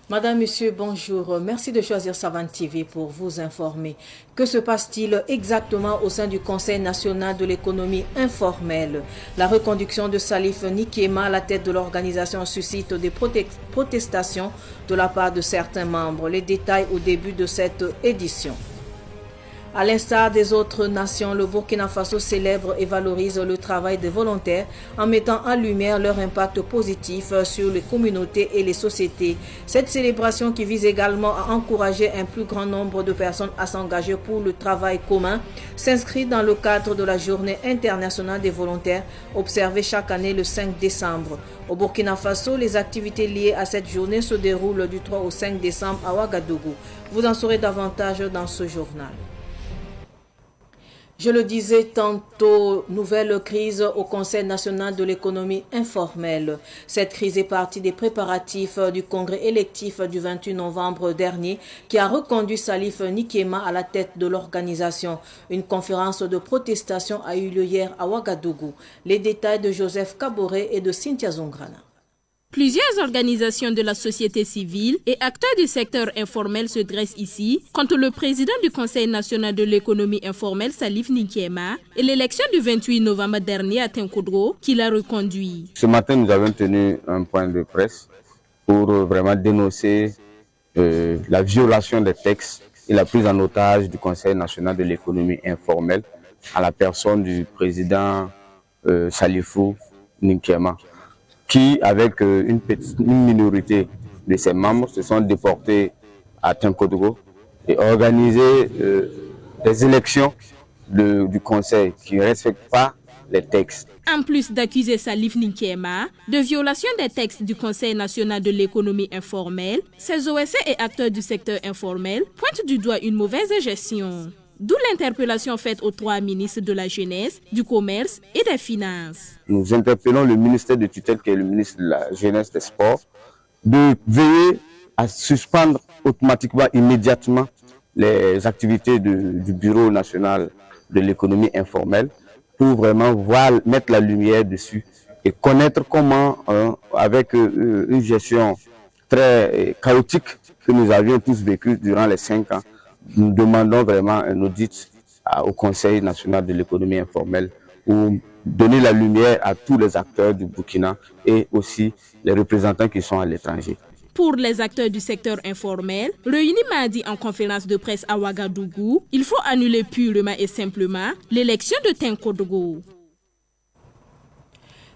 Madame, Monsieur, bonjour. Merci de choisir Savane TV pour vous informer. Que se passe-t-il exactement au sein du Conseil national de l'économie informelle? La reconduction de Salif Nikema à la tête de l'organisation suscite des protestations de la part de certains membres. Les détails au début de cette édition. À l'instar des autres nations, le Burkina Faso célèbre et valorise le travail des volontaires en mettant en lumière leur impact positif sur les communautés et les sociétés. Cette célébration qui vise également à encourager un plus grand nombre de personnes à s'engager pour le travail commun s'inscrit dans le cadre de la Journée internationale des volontaires observée chaque année le 5 décembre. Au Burkina Faso, les activités liées à cette journée se déroulent du 3 au 5 décembre à Ouagadougou. Vous en saurez davantage dans ce journal. Je le disais tantôt, nouvelle crise au Conseil national de l'économie informelle. Cette crise est partie des préparatifs du congrès électif du 28 novembre dernier qui a reconduit Salif Nikema à la tête de l'organisation. Une conférence de protestation a eu lieu hier à Ouagadougou. Les détails de Joseph Kaboré et de Cynthia Zongrana. Plusieurs organisations de la société civile et acteurs du secteur informel se dressent ici contre le président du Conseil national de l'économie informelle, Salif Nikema, et l'élection du 28 novembre dernier à Tinkoudro, qui l'a reconduit. Ce matin, nous avons tenu un point de presse pour vraiment dénoncer la violation des textes et la prise en otage du Conseil national de l'économie informelle à la personne du président Salifou Nikema, qui, avec une minorité de ses membres, se sont déportés à Tinkoudro et organisé des élections du Conseil qui ne respectent pas les textes. En plus d'accuser Salif Nikema de violation des textes du Conseil national de l'économie informelle, ces OSC et acteurs du secteur informel pointent du doigt une mauvaise gestion. D'où l'interpellation faite aux trois ministres de la Jeunesse, du Commerce et des Finances. Nous interpellons le ministère de tutelle, qui est le ministre de la Jeunesse et des Sports, de veiller à suspendre automatiquement, immédiatement, les activités du Bureau national de l'économie informelle pour vraiment mettre la lumière dessus et connaître comment, avec une gestion très chaotique que nous avions tous vécue durant les 5 ans, nous demandons vraiment un audit au Conseil national de l'économie informelle pour donner la lumière à tous les acteurs du Burkina et aussi les représentants qui sont à l'étranger. Pour les acteurs du secteur informel, réunis mardi en conférence de presse à Ouagadougou, il faut annuler purement et simplement l'élection de Tinkoudro.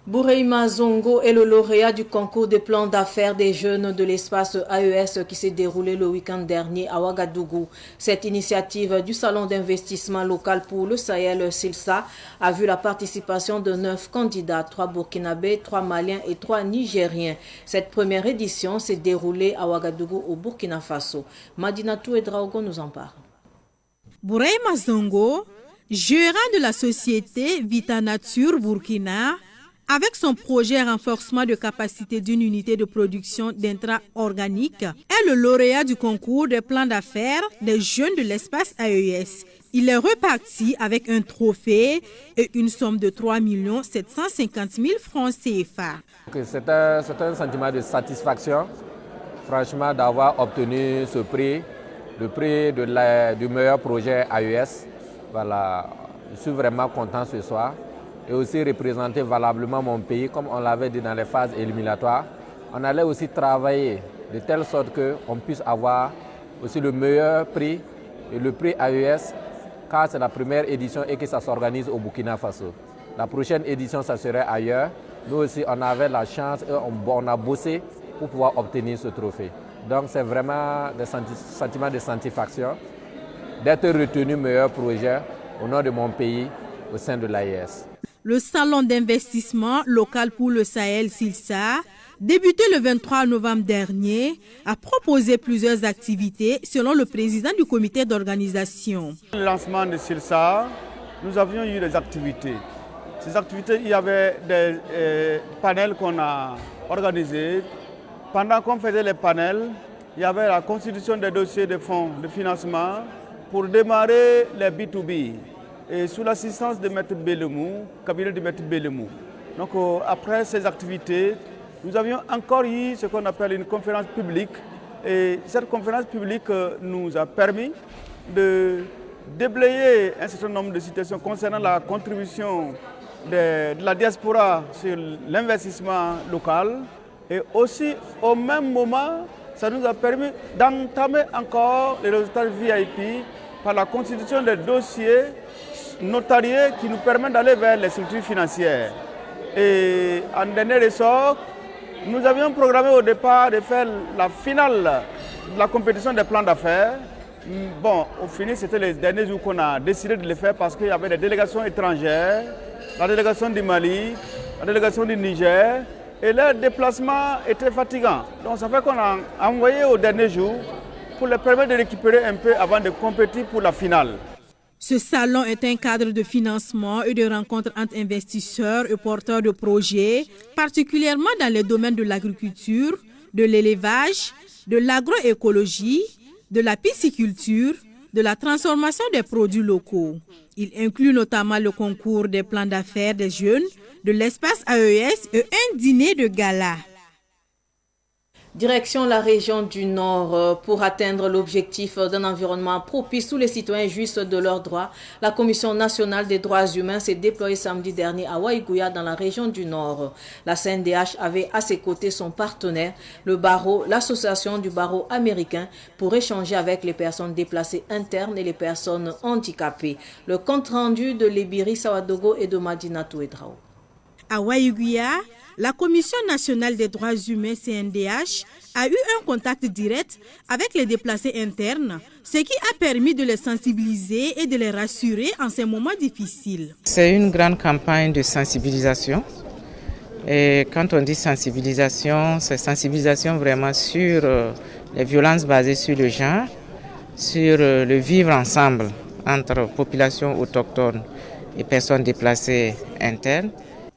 Bourema Zongo est le lauréat du concours de plans d'affaires des jeunes de l'espace AES qui s'est déroulé le week-end dernier à Ouagadougou. Cette initiative du Salon d'investissement local pour le Sahel, SILSA, a vu la participation de 9 candidats, 3 Burkinabés, 3 Maliens et 3 Nigériens. Cette première édition s'est déroulée à Ouagadougou au Burkina Faso. Madinatou et Draogo nous en parlent. Bourema Zongo, gérant de la société Vita Nature Burkina, avec son projet renforcement de capacité d'une unité de production d'intrants organiques, est le lauréat du concours des plans d'affaires des jeunes de l'espace AES. Il est reparti avec un trophée et une somme de 3 750 000 francs CFA. C'est un sentiment de satisfaction, franchement, d'avoir obtenu ce prix, le prix du meilleur projet AES. Voilà, je suis vraiment content ce soir. Et aussi représenter valablement mon pays, comme on l'avait dit dans les phases éliminatoires. On allait aussi travailler de telle sorte qu'on puisse avoir aussi le meilleur prix, et le prix AES, car c'est la première édition et que ça s'organise au Burkina Faso. La prochaine édition, ça serait ailleurs. Nous aussi, on avait la chance et on a bossé pour pouvoir obtenir ce trophée. Donc c'est vraiment des sentiments de satisfaction d'être retenu meilleur projet au nom de mon pays au sein de l'AES. Le Salon d'investissement local pour le Sahel, SILSA, débuté le 23 novembre dernier, a proposé plusieurs activités selon le président du comité d'organisation. Le lancement de SILSA, nous avions eu des activités. Ces activités, il y avait des panels qu'on a organisés. Pendant qu'on faisait les panels, il y avait la constitution des dossiers de fonds de financement pour démarrer les B2B. Et sous l'assistance de Maître Bellemou, cabinet de Maître Bellemou. Donc après ces activités, nous avions encore eu ce qu'on appelle une conférence publique Et cette conférence publique nous a permis de déblayer un certain nombre de situations concernant la contribution de la diaspora sur l'investissement local. Et aussi, au même moment, ça nous a permis d'entamer encore les résultats VIP par la constitution des dossiers notariés qui nous permettent d'aller vers les structures financières. Et en dernier ressort, nous avions programmé au départ de faire la finale de la compétition des plans d'affaires. Bon, au final, c'était les derniers jours qu'on a décidé de le faire parce qu'il y avait des délégations étrangères, la délégation du Mali, la délégation du Niger, et leur déplacement était fatigant. Donc ça fait qu'on a envoyé au dernier jour pour leur permettre de récupérer un peu avant de compétir pour la finale. Ce salon est un cadre de financement et de rencontres entre investisseurs et porteurs de projets, particulièrement dans les domaines de l'agriculture, de l'élevage, de l'agroécologie, de la pisciculture, de la transformation des produits locaux. Il inclut notamment le concours des plans d'affaires des jeunes, de l'espace AES et un dîner de gala. Direction la région du Nord pour atteindre l'objectif d'un environnement propice où les citoyens jouissent de leurs droits. La Commission nationale des droits humains s'est déployée samedi dernier à Waïgouya dans la région du Nord. La CNDH avait à ses côtés son partenaire, le barreau, l'association du barreau américain, pour échanger avec les personnes déplacées internes et les personnes handicapées. Le compte-rendu de Lebiri Sawadogo et de Madina Touedrao. À Waïgouya, la Commission nationale des droits humains CNDH a eu un contact direct avec les déplacés internes, ce qui a permis de les sensibiliser et de les rassurer en ces moments difficiles. C'est une grande campagne de sensibilisation. Et quand on dit sensibilisation, c'est sensibilisation vraiment sur les violences basées sur le genre, sur le vivre ensemble entre populations autochtones et personnes déplacées internes.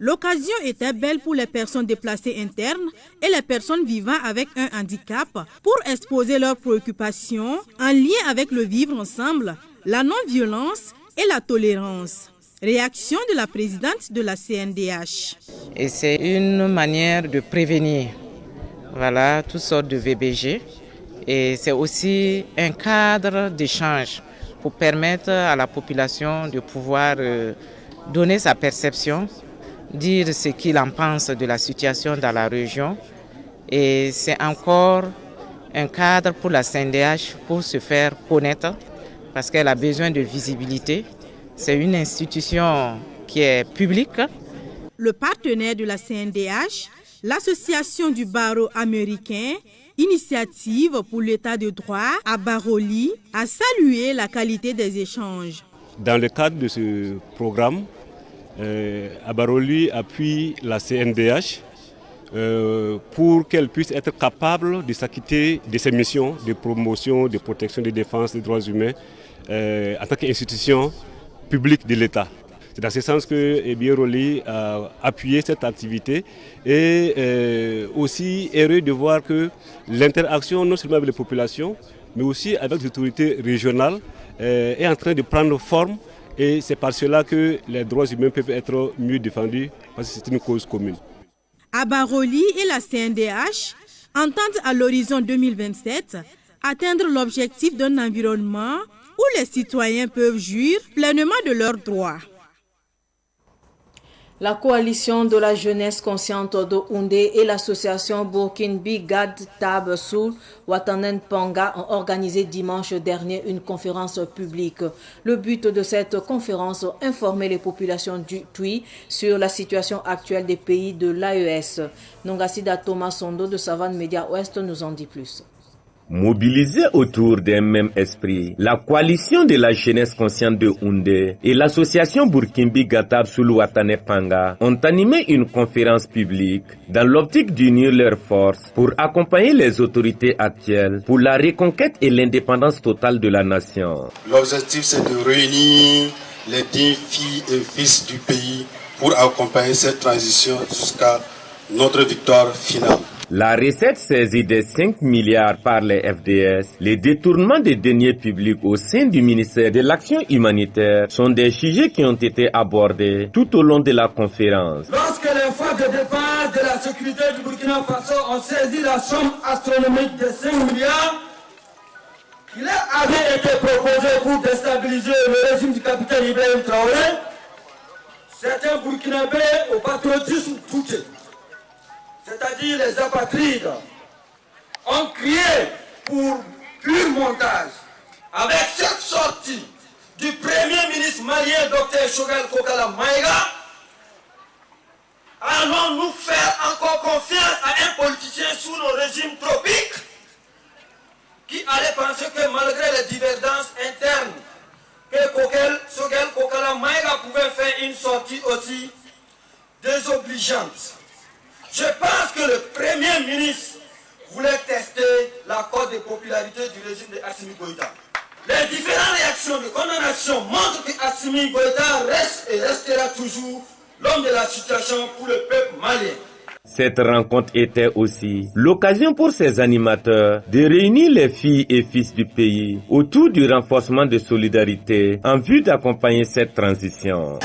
L'occasion était belle pour les personnes déplacées internes et les personnes vivant avec un handicap pour exposer leurs préoccupations en lien avec le vivre ensemble, la non-violence et la tolérance. Réaction de la présidente de la CNDH. Et c'est une manière de prévenir toutes sortes de VBG. Et c'est aussi un cadre d'échange pour permettre à la population de pouvoir donner sa perception, dire ce qu'il en pense de la situation dans la région. Et c'est encore un cadre pour la CNDH pour se faire connaître parce qu'elle a besoin de visibilité. C'est une institution qui est publique. Le partenaire de la CNDH, l'association du barreau américain, Initiative pour l'état de droit à Baroli, a salué la qualité des échanges. Dans le cadre de ce programme, Abaroli appuie la CNDH pour qu'elle puisse être capable de s'acquitter de ses missions de promotion, de protection, de défense des droits humains en tant qu'institution publique de l'État. C'est dans ce sens que Abaroli a appuyé cette activité et aussi heureux de voir que l'interaction non seulement avec les populations, mais aussi avec les autorités régionales est en train de prendre forme. Et c'est par cela que les droits humains peuvent être mieux défendus, parce que c'est une cause commune. Abaroli et la CNDH entendent à l'horizon 2027 atteindre l'objectif d'un environnement où les citoyens peuvent jouir pleinement de leurs droits. La coalition de la jeunesse consciente de Houndé et l'association Burkinbi Gad Tab Soul Watanen Panga ont organisé dimanche dernier une conférence publique. Le but de cette conférence, informer les populations du Tui sur la situation actuelle des pays de l'AES. Nongasida Thomas Sondo de Savane Média Ouest nous en dit plus. Mobilisés autour d'un même esprit, la coalition de la jeunesse consciente de Houndé et l'association Burkinbi Gatab Suluatane Panga ont animé une conférence publique dans l'optique d'unir leurs forces pour accompagner les autorités actuelles pour la reconquête et l'indépendance totale de la nation. L'objectif, c'est de réunir les 10 filles et fils du pays pour accompagner cette transition jusqu'à notre victoire finale. La recette saisie des 5 milliards par les FDS, les détournements des deniers publics au sein du ministère de l'Action humanitaire sont des sujets qui ont été abordés tout au long de la conférence. Lorsque les forces de défense de la sécurité du Burkina Faso ont saisi la somme astronomique de 5 milliards, il avait été proposé pour déstabiliser le régime du capitaine Ibrahim Traoré, certains Burkinabés au patriotisme touché, c'est-à-dire les apatrides, ont crié pour pur montage. Avec cette sortie du premier ministre malien Dr Choguel Kokala Maïga, allons-nous faire encore confiance à un politicien sous nos régimes tropiques qui allait penser que malgré les divergences internes, que Choguel Kokala Maïga pouvait faire une sortie aussi désobligeante. Je pense que le Premier ministre voulait tester la cote de popularité du régime de Assimi Goïta. Les différentes réactions de condamnation montrent que Assimi Goïta reste et restera toujours l'homme de la situation pour le peuple malien. Cette rencontre était aussi l'occasion pour ces animateurs de réunir les filles et fils du pays autour du renforcement de solidarité en vue d'accompagner cette transition.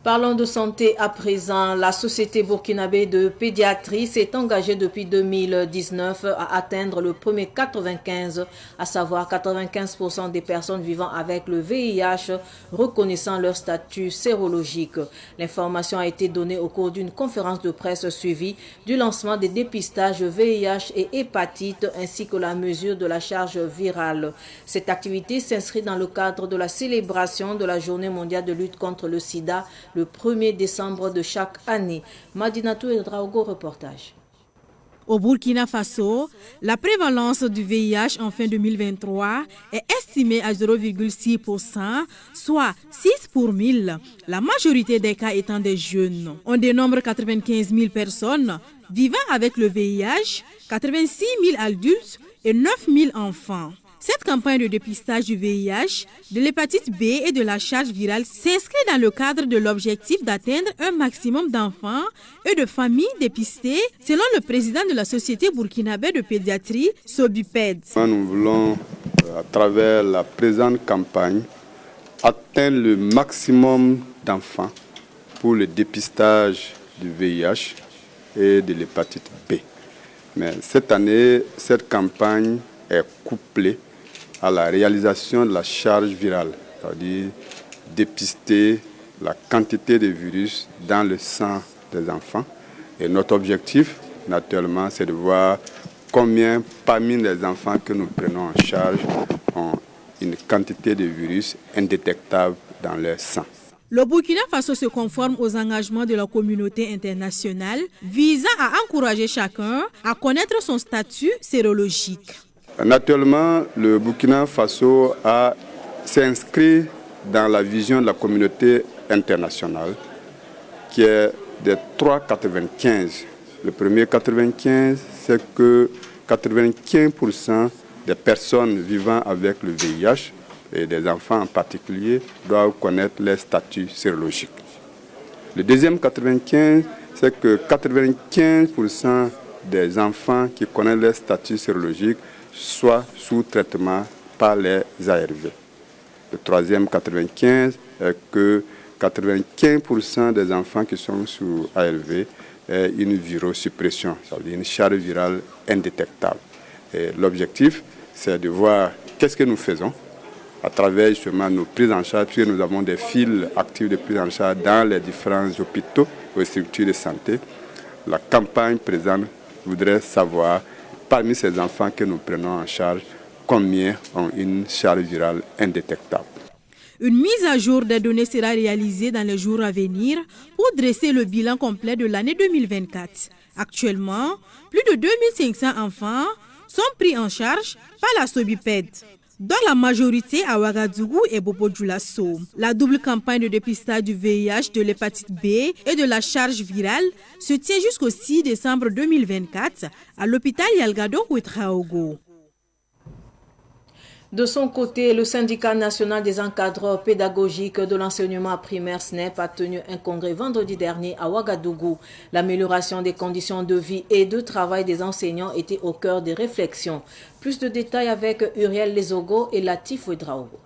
Parlons de santé à présent. La Société burkinabé de pédiatrie s'est engagée depuis 2019 à atteindre le premier 95, à savoir 95% des personnes vivant avec le VIH reconnaissant leur statut sérologique. L'information a été donnée au cours d'une conférence de presse suivie du lancement des dépistages VIH et hépatite ainsi que la mesure de la charge virale. Cette activité s'inscrit dans le cadre de la célébration de la Journée mondiale de lutte contre le sida le 1er décembre de chaque année. Madinatou et Draogo, reportage. Au Burkina Faso, la prévalence du VIH en fin 2023 est estimée à 0,6%, soit 6 pour 1000, la majorité des cas étant des jeunes. On dénombre 95 000 personnes vivant avec le VIH, 86 000 adultes et 9 000 enfants. Cette campagne de dépistage du VIH, de l'hépatite B et de la charge virale s'inscrit dans le cadre de l'objectif d'atteindre un maximum d'enfants et de familles dépistées, selon le président de la Société burkinabé de pédiatrie, Sobiped. Nous voulons, à travers la présente campagne, atteindre le maximum d'enfants pour le dépistage du VIH et de l'hépatite B. Mais cette année, cette campagne est couplée à la réalisation de la charge virale, c'est-à-dire dépister la quantité de virus dans le sang des enfants. Et notre objectif, naturellement, c'est de voir combien parmi les enfants que nous prenons en charge ont une quantité de virus indétectable dans leur sang. Le Burkina Faso se conforme aux engagements de la communauté internationale visant à encourager chacun à connaître son statut sérologique. Naturellement, le Burkina Faso s'inscrit dans la vision de la communauté internationale qui est des 3,95. Le premier 95, c'est que 95% des personnes vivant avec le VIH et des enfants en particulier doivent connaître leur statut sérologique. Le deuxième 95, c'est que 95% des enfants qui connaissent leur statut sérologique soient sous traitement par les ARV. Le troisième 95 est que 95% des enfants qui sont sous ARV aient une virosuppression, c'est-à-dire une charge virale indétectable. L'objectif, c'est de voir qu'est-ce que nous faisons à travers justement nos prises en charge, puisque nous avons des files actives de prise en charge dans les différents hôpitaux ou structures de santé. La campagne présente voudrait savoir, parmi ces enfants que nous prenons en charge, combien ont une charge virale indétectable. Une mise à jour des données sera réalisée dans les jours à venir pour dresser le bilan complet de l'année 2024. Actuellement, plus de 2500 enfants sont pris en charge par la Sobiped, dont la majorité à Ouagadougou et Bobo-Dioulasso. La double campagne de dépistage du VIH, de l'hépatite B et de la charge virale se tient jusqu'au 6 décembre 2024 à l'hôpital Yalgado Ouetraogo. De son côté, le syndicat national des encadreurs pédagogiques de l'enseignement primaire SNEP a tenu un congrès vendredi dernier à Ouagadougou. L'amélioration des conditions de vie et de travail des enseignants était au cœur des réflexions. Plus de détails avec Uriel Lezogo et Latif Ouedraogo.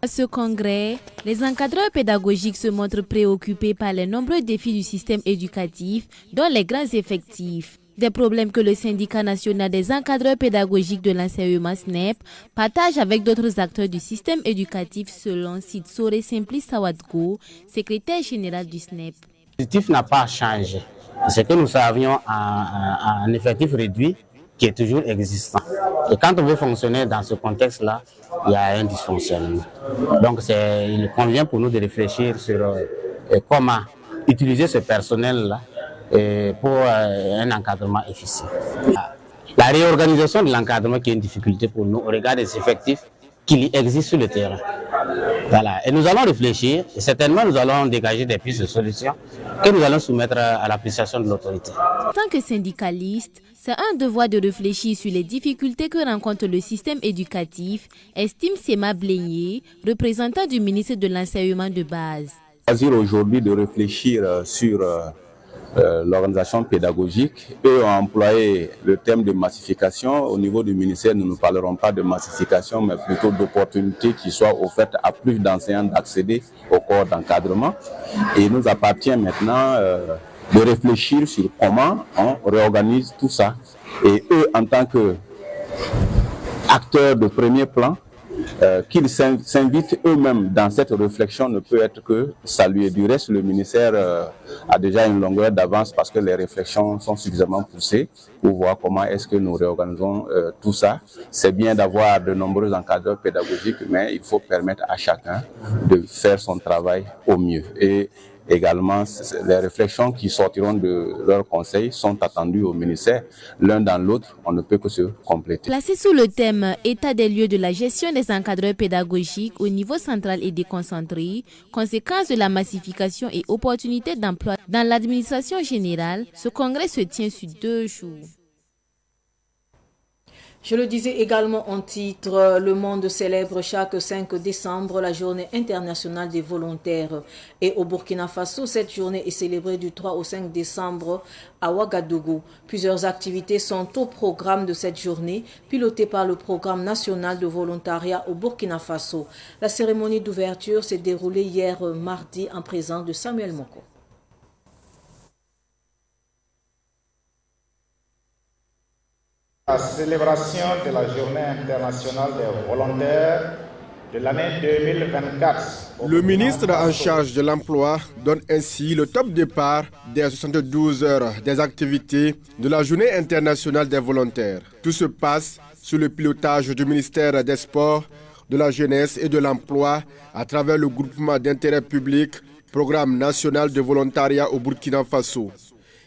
À ce congrès, les encadreurs pédagogiques se montrent préoccupés par les nombreux défis du système éducatif, dont les grands effectifs. Des problèmes que le syndicat national des encadreurs pédagogiques de l'enseignement SNEP partage avec d'autres acteurs du système éducatif selon Sitsore Simplice Sawadgo, secrétaire général du SNEP. Le dispositif n'a pas changé. C'est que nous avions un effectif réduit qui est toujours existant. Et quand on veut fonctionner dans ce contexte-là, il y a un dysfonctionnement. Donc il convient pour nous de réfléchir sur comment utiliser ce personnel-là pour un encadrement efficient. La réorganisation de l'encadrement qui est une difficulté pour nous au regard des effectifs qui existent sur le terrain. Voilà. Et nous allons réfléchir et certainement nous allons dégager des pistes de solutions que nous allons soumettre à l'appréciation de l'autorité. En tant que syndicaliste, c'est un devoir de réfléchir sur les difficultés que rencontre le système éducatif, estime Sema Blénier, représentant du ministre de l'enseignement de base. Choisir aujourd'hui de réfléchir sur l'organisation pédagogique. Eux ont employé le thème de massification. Au niveau du ministère, nous ne parlerons pas de massification, mais plutôt d'opportunités qui soient offertes à plus d'enseignants d'accéder au corps d'encadrement. Et il nous appartient maintenant de réfléchir sur comment on réorganise tout ça. Et eux, en tant qu'acteurs de premier plan, qu'ils s'invitent eux-mêmes dans cette réflexion ne peut être que saluer. Du reste, le ministère a déjà une longueur d'avance parce que les réflexions sont suffisamment poussées pour voir comment est-ce que nous réorganisons tout ça. C'est bien d'avoir de nombreux encadreurs pédagogiques, mais il faut permettre à chacun de faire son travail au mieux. Et également, les réflexions qui sortiront de leurs conseils sont attendues au ministère. L'un dans l'autre, on ne peut que se compléter. Placé sous le thème « État des lieux de la gestion des encadreurs pédagogiques au niveau central et déconcentré, conséquences de la massification et opportunités d'emploi dans l'administration générale », ce congrès se tient sur 2 jours. Je le disais également en titre, le monde célèbre chaque 5 décembre la journée internationale des volontaires. Et au Burkina Faso, cette journée est célébrée du 3 au 5 décembre à Ouagadougou. Plusieurs activités sont au programme de cette journée, pilotées par le Programme national de volontariat au Burkina Faso. La cérémonie d'ouverture s'est déroulée hier mardi en présence de Samuel Moko. La célébration de la Journée internationale des volontaires de l'année 2024. Le ministre en charge de l'emploi donne ainsi le top départ des 72 heures des activités de la Journée internationale des volontaires. Tout se passe sous le pilotage du ministère des Sports, de la Jeunesse et de l'Emploi à travers le groupement d'intérêt public Programme national de volontariat au Burkina Faso.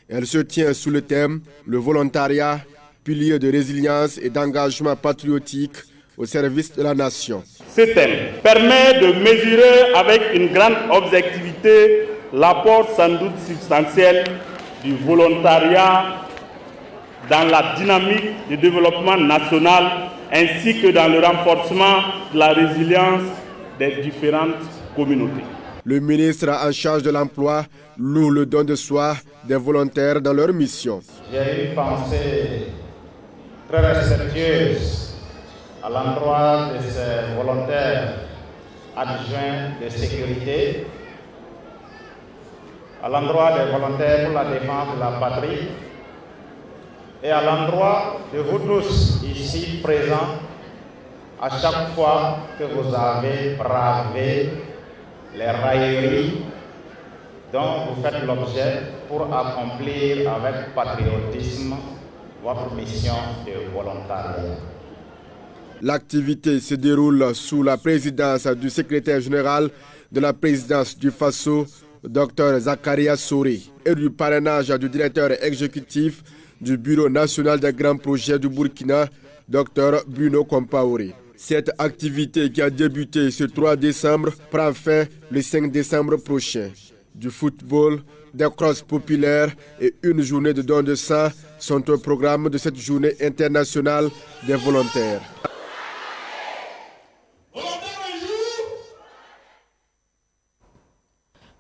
Elle se tient sous le thème « Le volontariat ». Pilier de résilience et d'engagement patriotique au service de la nation. Ce thème permet de mesurer avec une grande objectivité l'apport sans doute substantiel du volontariat dans la dynamique du développement national ainsi que dans le renforcement de la résilience des différentes communautés. Le ministre en charge de l'emploi loue le don de soi des volontaires dans leur mission. J'ai une pensée très respectueuse à l'endroit de ces volontaires adjoints de sécurité, à l'endroit des volontaires pour la défense de la patrie et à l'endroit de vous tous ici présents à chaque fois que vous avez bravé les railleries dont vous faites l'objet pour accomplir avec patriotisme votre mission de volontariat. L'activité se déroule sous la présidence du secrétaire général de la présidence du Faso, Dr Zakaria Sori, et du parrainage du directeur exécutif du Bureau national des grands projets du Burkina, Dr Bruno Compaoré. Cette activité qui a débuté ce 3 décembre prend fin le 5 décembre prochain. Du football, des crosses populaires et une journée de don de sang sont au programme de cette journée internationale des volontaires.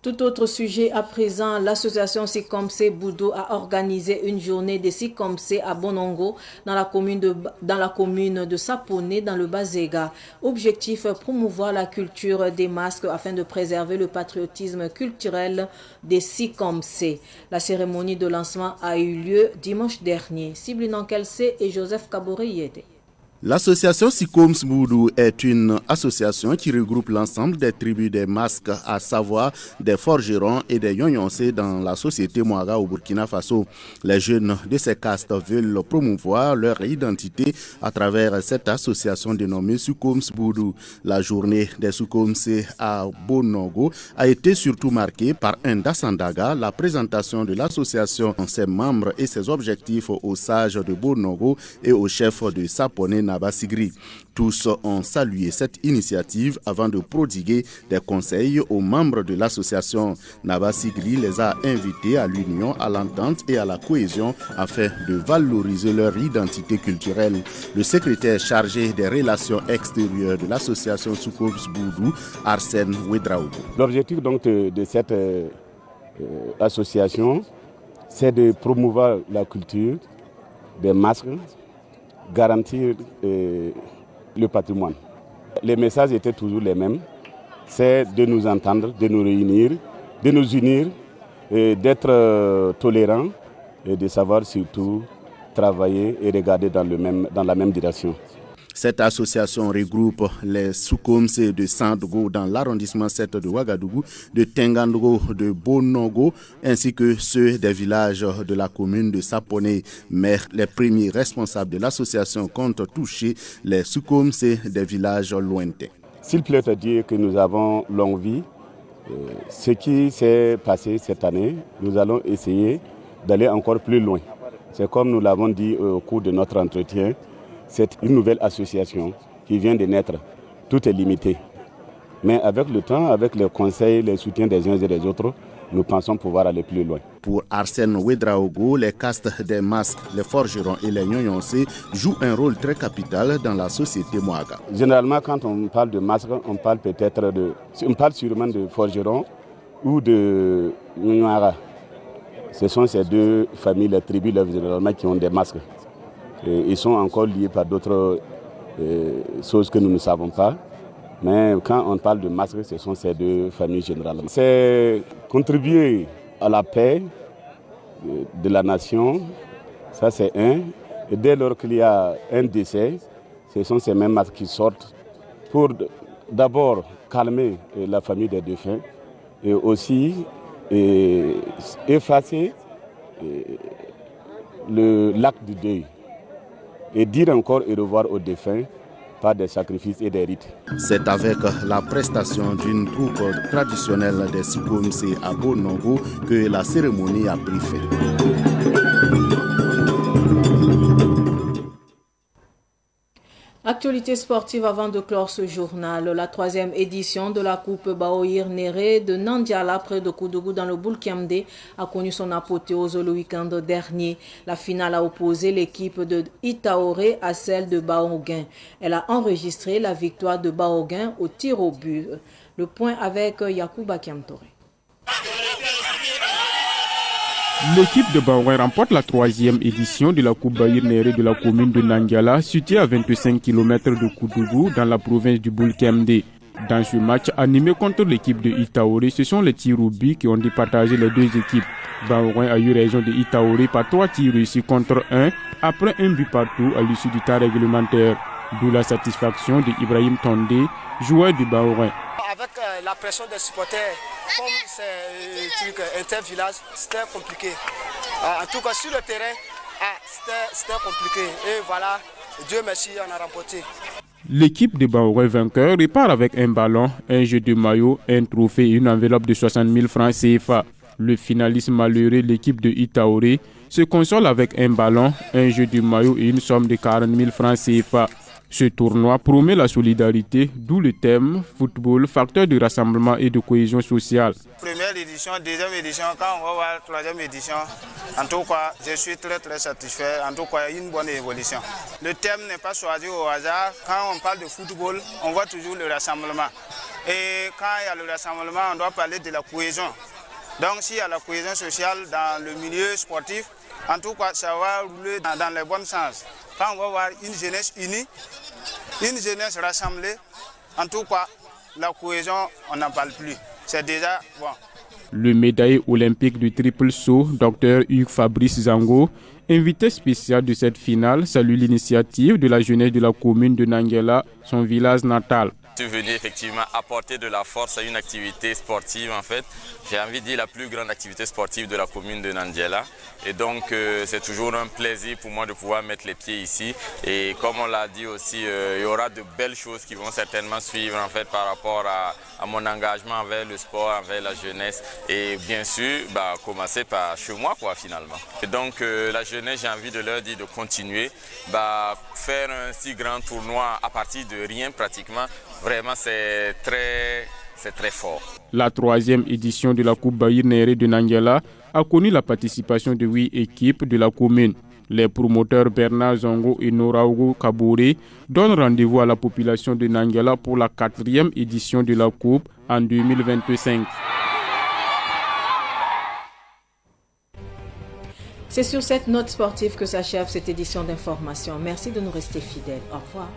Tout autre sujet à présent, l'association Sikomse Boudou a organisé une journée des Sikomse à Bonongo dans la commune de Sapone dans le Bazega. Objectif, promouvoir la culture des masques afin de préserver le patriotisme culturel des Sikomse. La cérémonie de lancement a eu lieu dimanche dernier. Siblinan Kelse et Joseph Kaboreyete. L'association Sikoms Boudou est une association qui regroupe l'ensemble des tribus des masques, à savoir des forgerons et des yoyoncés dans la société Mouaga au Burkina Faso. Les jeunes de ces castes veulent promouvoir leur identité à travers cette association dénommée Sikoms Boudou. La journée des Sikomse à Bonongo a été surtout marquée par un Dassandaga, la présentation de l'association, ses membres et ses objectifs aux sages de Bonongo et au chef de Sapone Naba Sigri. Tous ont salué cette initiative avant de prodiguer des conseils aux membres de l'association. Naba Sigri les a invités à l'union, à l'entente et à la cohésion afin de valoriser leur identité culturelle. Le secrétaire chargé des relations extérieures de l'association Sikoms Boudou, Arsène Ouedraogo. L'objectif donc de cette association, c'est de promouvoir la culture des masques, garantir le patrimoine. Les messages étaient toujours les mêmes, c'est de nous entendre, de nous réunir, de nous unir, d'être tolérants et de savoir surtout travailler et regarder dans la même direction. Cette association regroupe les Sikomse de Sandogo dans l'arrondissement 7 de Ouagadougou, de Tengandogo, de Bonongo, ainsi que ceux des villages de la commune de Sapone. Mais les premiers responsables de l'association comptent toucher les Sikomse des villages lointains. S'il plaît à dire que nous avons longue vie, ce qui s'est passé cette année, nous allons essayer d'aller encore plus loin. C'est comme nous l'avons dit au cours de notre entretien, c'est une nouvelle association qui vient de naître. Tout est limité. Mais avec le temps, avec les conseils, les soutiens des uns et des autres, nous pensons pouvoir aller plus loin. Pour Arsène Ouedraogo, les castes des masques, les forgerons et les yoyoncés jouent un rôle très capital dans la société Mouaga. Généralement, quand on parle de masques, on parle sûrement de forgerons ou de yoyoara. Ce sont ces deux familles, les tribus généralement qui ont des masques. Et ils sont encore liés par d'autres choses que nous ne savons pas. Mais quand on parle de masques, ce sont ces deux familles généralement. C'est contribuer à la paix de la nation, ça c'est un. Et dès lors qu'il y a un décès, ce sont ces mêmes masques qui sortent pour d'abord calmer la famille des défunts et aussi effacer l'acte du deuil. Et dire encore au revoir aux défunts par des sacrifices et des rites. C'est avec la prestation d'une troupe traditionnelle des Sikomse à Bonongo que la cérémonie a pris fin. Actualité sportive avant de clore ce journal. La 3e édition de la Coupe Baohir Néré de Nandiala près de Koudougou dans le Boulkiamde a connu son apothéose le week-end dernier. La finale a opposé l'équipe de Itaoré à celle de Baoguin. Elle a enregistré la victoire de Baoguin au tir au but. Le point avec Yacouba Kiamtore. L'équipe de Baoguin remporte la 3e édition de la Coupe Baohir Néré de la commune de Nandiala, située à 25 km de Koudougou dans la province du Boulkiamde. Dans ce match animé contre l'équipe de Itaoré, ce sont les tirs au but qui ont départagé les deux équipes. Baoguin a eu raison de Itaoré par 3 tirs réussis contre 1 après un but partout à l'issue du temps réglementaire. D'où la satisfaction de Ibrahim Tondé, joueur du Baoguin. Avec la pression des supporters, comme c'est inter-village, c'était compliqué. En tout cas, sur le terrain, c'était compliqué. Et voilà, Dieu merci, on a remporté. L'équipe de Baoguin vainqueur repart avec un ballon, un jeu de maillot, un trophée et une enveloppe de 60 000 francs CFA. Le finaliste malheureux, l'équipe de Itaoré, se console avec un ballon, un jeu de maillot et une somme de 40 000 francs CFA. Ce tournoi promet la solidarité, d'où le thème « Football, facteur de rassemblement et de cohésion sociale ». Première édition, deuxième édition, quand on va voir la troisième édition, en tout cas, je suis très satisfait. En tout cas, il y a une bonne évolution. Le thème n'est pas choisi au hasard. Quand on parle de football, on voit toujours le rassemblement. Et quand il y a le rassemblement, on doit parler de la cohésion. Donc s'il y a la cohésion sociale dans le milieu sportif, en tout cas, ça va rouler dans le bon sens. Quand on va voir une jeunesse unie, une jeunesse rassemblée, en tout cas, la cohésion, on n'en parle plus. C'est déjà bon. Le médaillé olympique du triple saut, Dr Hugues Fabrice Zango, invité spécial de cette finale, salue l'initiative de la jeunesse de la commune de Nanguela, son village natal. Je suis venu effectivement apporter de la force à une activité sportive en fait. J'ai envie de dire la plus grande activité sportive de la commune de Nandiela. Et donc c'est toujours un plaisir pour moi de pouvoir mettre les pieds ici. Et comme on l'a dit aussi, il y aura de belles choses qui vont certainement suivre en fait par rapport à mon engagement envers le sport, envers la jeunesse. Et bien sûr, commencer par chez moi quoi finalement. Et donc la jeunesse, j'ai envie de leur dire de continuer, faire un si grand tournoi à partir de rien pratiquement. Vraiment, c'est très fort. La 3e édition de la Coupe Bahir Néré de Nanguela a connu la participation de 8 équipes de la commune. Les promoteurs Bernard Zongo et Noraogo Kabouré donnent rendez-vous à la population de Nanguela pour la 4e édition de la Coupe en 2025. C'est sur cette note sportive que s'achève cette édition d'information. Merci de nous rester fidèles. Au revoir.